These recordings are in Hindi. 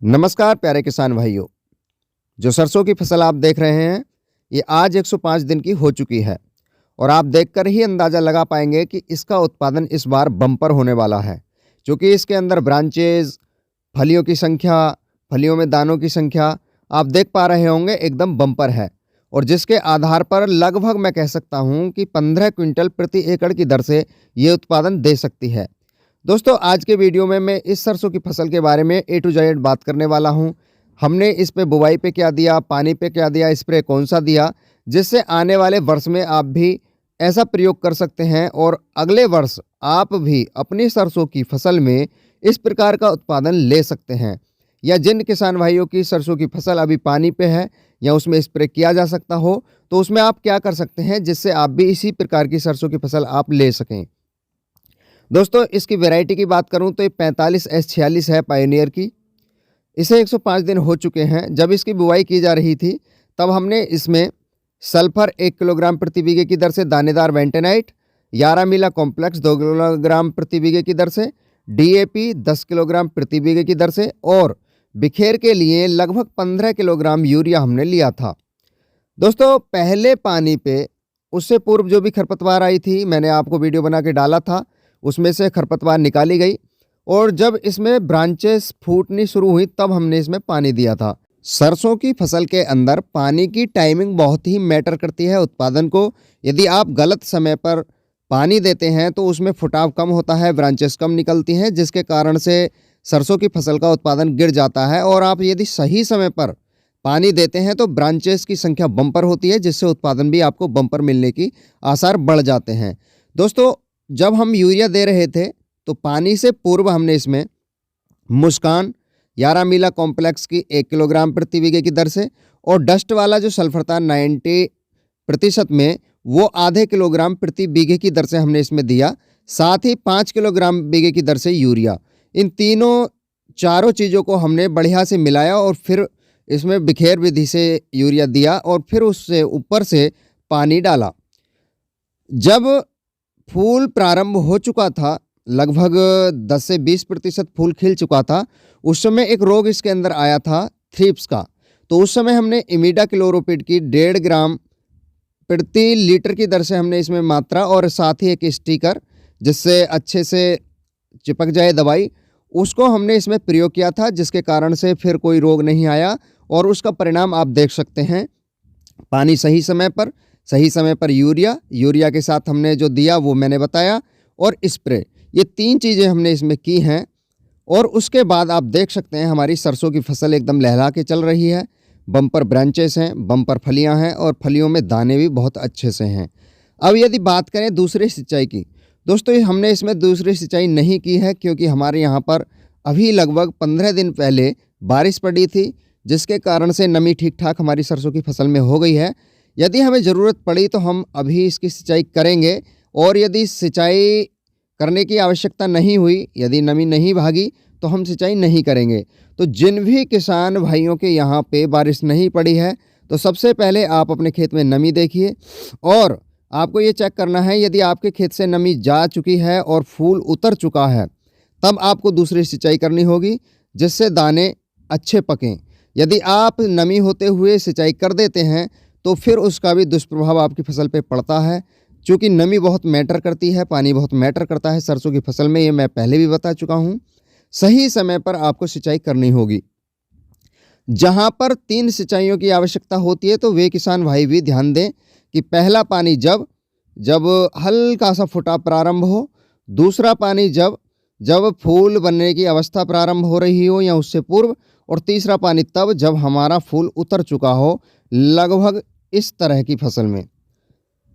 नमस्कार प्यारे किसान भाइयों। जो सरसों की फसल आप देख रहे हैं ये आज 105 दिन की हो चुकी है और आप देखकर ही अंदाज़ा लगा पाएंगे कि इसका उत्पादन इस बार बम्पर होने वाला है, क्योंकि इसके अंदर ब्रांचेज, फलियों की संख्या, फलियों में दानों की संख्या आप देख पा रहे होंगे एकदम बम्पर है। और जिसके आधार पर लगभग मैं कह सकता हूँ कि 15 क्विंटल प्रति एकड़ की दर से ये उत्पादन दे सकती है। दोस्तों आज के वीडियो में मैं इस सरसों की फसल के बारे में A to Z बात करने वाला हूं। हमने इस पे बुवाई पे क्या दिया, पानी पे क्या दिया, स्प्रे कौन सा दिया, जिससे आने वाले वर्ष में आप भी ऐसा प्रयोग कर सकते हैं और अगले वर्ष आप भी अपनी सरसों की फसल में इस प्रकार का उत्पादन ले सकते हैं। या जिन किसान भाइयों की सरसों की फसल अभी पानी पे है या उसमें स्प्रे किया जा सकता हो, तो उसमें आप क्या कर सकते हैं जिससे आप भी इसी प्रकार की सरसों की फसल आप ले सकें। दोस्तों इसकी वैरायटी की बात करूं तो ये 45S46 है पायोनियर की। इसे 105 दिन हो चुके हैं। जब इसकी बुवाई की जा रही थी तब हमने इसमें सल्फर 1 किलोग्राम प्रति बीघे की दर से, दानेदार वेंटेनाइट 11 मिला कॉम्प्लेक्स 2 किलोग्राम प्रति बीघे की दर से, DAP 10 किलोग्राम प्रति बीघे की दर से और बिखेर के लिए लगभग 15 किलोग्राम यूरिया हमने लिया था। दोस्तों पहले पानी पे उससे पूर्व जो भी खरपतवार आई थी मैंने आपको वीडियो बना के डाला था, उसमें से खरपतवार निकाली गई और जब इसमें ब्रांचेस फूटनी शुरू हुई तब हमने इसमें पानी दिया था। सरसों की फसल के अंदर पानी की टाइमिंग बहुत ही मैटर करती है उत्पादन को। यदि आप गलत समय पर पानी देते हैं तो उसमें फुटाव कम होता है, ब्रांचेस कम निकलती हैं, जिसके कारण से सरसों की फसल का उत्पादन गिर जाता है। और आप यदि सही समय पर पानी देते हैं तो ब्रांचेस की संख्या बम्पर होती है, जिससे उत्पादन भी आपको बम्पर मिलने की आसार बढ़ जाते हैं। दोस्तों जब हम यूरिया दे रहे थे तो पानी से पूर्व हमने इसमें मुस्कान 11 मिला कॉम्प्लेक्स की 1 किलोग्राम प्रति बीघे की दर से और डस्ट वाला जो सल्फर था 90% में, वो आधे किलोग्राम प्रति बीघे की दर से हमने इसमें दिया। साथ ही 5 किलोग्राम बीघे की दर से यूरिया। इन चारों चीज़ों को हमने बढ़िया से मिलाया और फिर इसमें बिखेर विधि से यूरिया दिया और फिर उससे ऊपर से पानी डाला। जब फूल प्रारंभ हो चुका था, लगभग 10 से 20% फूल खिल चुका था, उस समय एक रोग इसके अंदर आया था थ्रिप्स का। तो उस समय हमने इमिडाक्लोरोपिड की 1.5 ग्राम प्रति लीटर की दर से हमने इसमें मात्रा और साथ ही एक स्टिकर जिससे अच्छे से चिपक जाए दवाई, उसको हमने इसमें प्रयोग किया था, जिसके कारण से फिर कोई रोग नहीं आया और उसका परिणाम आप देख सकते हैं। पानी सही समय पर यूरिया के साथ हमने जो दिया वो मैंने बताया, और स्प्रे, ये 3 चीज़ें हमने इसमें की हैं। और उसके बाद आप देख सकते हैं हमारी सरसों की फसल एकदम लहरा के चल रही है। बम्पर ब्रांचेस हैं, बम्पर फलियां हैं और फलियों में दाने भी बहुत अच्छे से हैं। अब यदि बात करें दूसरी सिंचाई की, दोस्तों हमने इसमें दूसरी सिंचाई नहीं की है, क्योंकि हमारे यहाँ पर अभी लगभग 15 दिन पहले बारिश पड़ी थी, जिसके कारण से नमी ठीक ठाक हमारी सरसों की फसल में हो गई है। यदि हमें ज़रूरत पड़ी तो हम अभी इसकी सिंचाई करेंगे, और यदि सिंचाई करने की आवश्यकता नहीं हुई, यदि नमी नहीं भागी तो हम सिंचाई नहीं करेंगे। तो जिन भी किसान भाइयों के यहाँ पे बारिश नहीं पड़ी है तो सबसे पहले आप अपने खेत में नमी देखिए और आपको ये चेक करना है, यदि आपके खेत से नमी जा चुकी है और फूल उतर चुका है तब आपको दूसरी सिंचाई करनी होगी, जिससे दाने अच्छे पकें। यदि आप नमी होते हुए सिंचाई कर देते हैं तो फिर उसका भी दुष्प्रभाव आपकी फसल पे पड़ता है, क्योंकि नमी बहुत मैटर करती है, पानी बहुत मैटर करता है सरसों की फसल में। ये मैं पहले भी बता चुका हूँ। सही समय पर आपको सिंचाई करनी होगी। जहाँ पर 3 सिंचाइयों की आवश्यकता होती है तो वे किसान भाई भी ध्यान दें कि पहला पानी जब हल्का सा फुटाव प्रारंभ हो, दूसरा पानी जब फूल बनने की अवस्था प्रारंभ हो रही हो या उससे पूर्व, और तीसरा पानी तब जब हमारा फूल उतर चुका हो, लगभग इस तरह की फसल में।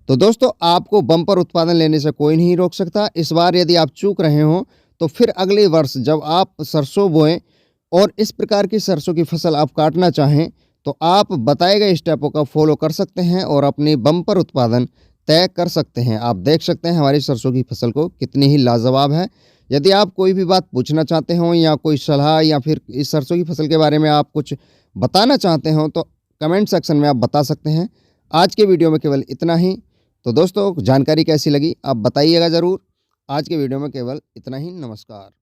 तो दोस्तों आपको बम्पर उत्पादन लेने से कोई नहीं रोक सकता। इस बार यदि आप चूक रहे हो तो फिर अगले वर्ष जब आप सरसों बोएं और इस प्रकार की सरसों की फसल आप काटना चाहें तो आप बताए गए स्टेपों का फॉलो कर सकते हैं और अपनी बम्पर उत्पादन तय कर सकते हैं। आप देख सकते हैं हमारी सरसों की फसल को कितनी ही लाजवाब है। यदि आप कोई भी बात पूछना चाहते हो या कोई सलाह या फिर इस सरसों की फसल के बारे में आप कुछ बताना चाहते हो तो कमेंट सेक्शन में आप बता सकते हैं। आज के वीडियो में केवल इतना ही। तो दोस्तों जानकारी कैसी लगी आप बताइएगा ज़रूर। आज के वीडियो में केवल इतना ही। नमस्कार।